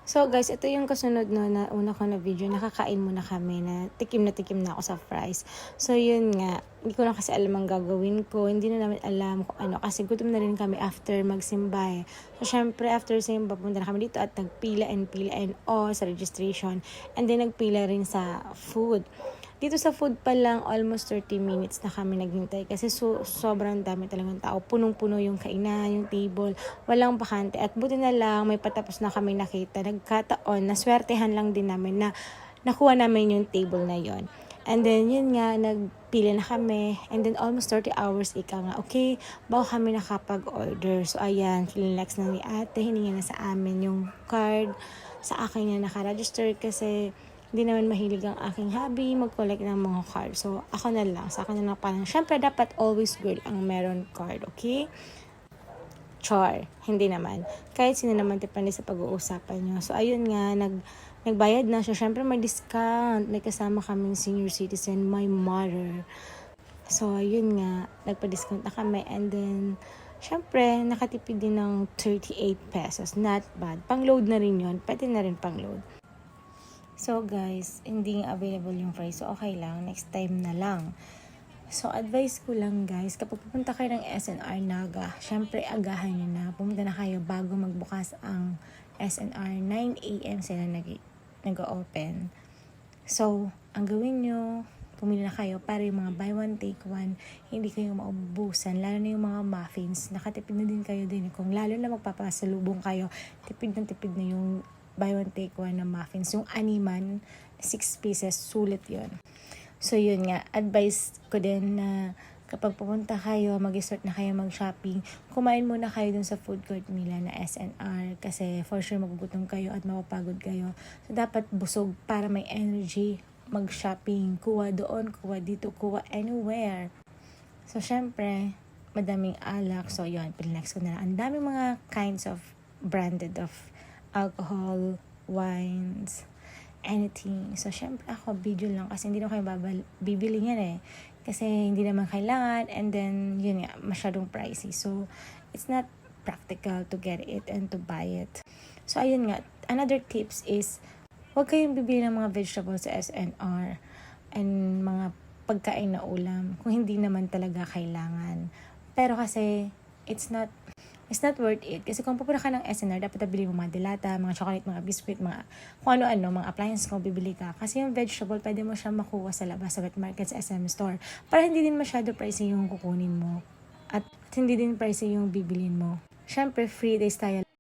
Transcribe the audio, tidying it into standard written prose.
So guys, ito yung kasunod no, na una ko na video. Nakakain muna kami na tikim na ako sa fries. So yun nga, hindi ko na kasi alam ang gagawin ko. Hindi na namin alam kung ano. Kasi gutom na rin kami after magsimba eh. So syempre after simba, punta na kami dito at nagpila and all sa registration. And then nagpila rin sa food. Dito sa food pa lang, almost 30 minutes na kami naghintay kasi sobrang dami talagang tao. Punong-puno yung kainan, yung table, walang bakante. At buti na lang, may patapos na kami nakita. Nagkataon, naswertehan lang din namin na nakuha namin yung table na yon. And then, yun nga, nagpili na kami. And then, almost 30 hours, ika nga, okay, bago kami nakapag-order. So, ayan, flex na ni ate, hiningi na sa amin yung card. Sa akin na nakaregister kasi hindi naman mahilig ang aking hobby mag-collect ng mga card. So, ako na lang. Sa akin na lang parang, syempre, dapat always girl ang meron card, okay? Char. Hindi naman. Kahit sino naman depende sa pag-uusapan nyo. So, ayun nga, nagbayad na siya. Syempre, may discount. May kasama kaming senior citizen, my mother. So, ayun nga, nagpa-discount na kami. And then, syempre, nakatipid din ng 38 pesos. Not bad. Pang-load na rin yun. Pwede na rin pang-load. So guys, hindi available yung fries. So okay lang, next time na lang. So advice ko lang guys, kapag pupunta kayo ng SNR Naga, syempre agahan nyo na. Pumunta na kayo bago magbukas ang SNR. 9 AM sila nag-open. So, ang gawin nyo, pumili na kayo para yung mga buy one take one, hindi kayo maubusan. Lalo na yung mga muffins, nakatipid na din kayo din. Kung lalo na magpapasalubong kayo, tipid na yung buy one take one na muffins. Yung animan, 6 pieces, sulit yun. So yun nga, advice ko din na kapag pupunta kayo, mag-start na kayo mag-shopping, kumain muna kayo dun sa food court nila na SNR kasi for sure magugutom kayo at mapapagod kayo. So dapat busog para may energy mag-shopping. Kuha doon, kuha dito, kuha anywhere. So syempre, madaming alak. So yun, pinext ko na lang. Ang daming mga kinds of branded of alcohol, wines, anything. So, syempre ako, video lang kasi hindi naman kayo bibili yan eh. Kasi hindi naman kailangan and then, yun nga, masyadong pricey. So, it's not practical to get it and to buy it. So, ayun nga, another tips is, huwag kayong bibili ng mga vegetables sa SNR and mga pagkain na ulam kung hindi naman talaga kailangan. Pero kasi, it's not worth it. Kasi kung pupunta ka ng SNR, dapat nabili mo mga dilata, mga chocolate, mga biscuit, mga kung ano-ano, mga appliances kung bibili ka. Kasi yung vegetable, pwede mo siya makuha sa labas, sa wet market, sa SM store. Para hindi din masyado pricey yung kukunin mo. At hindi din pricey yung bibilin mo. Syempre, free days tayo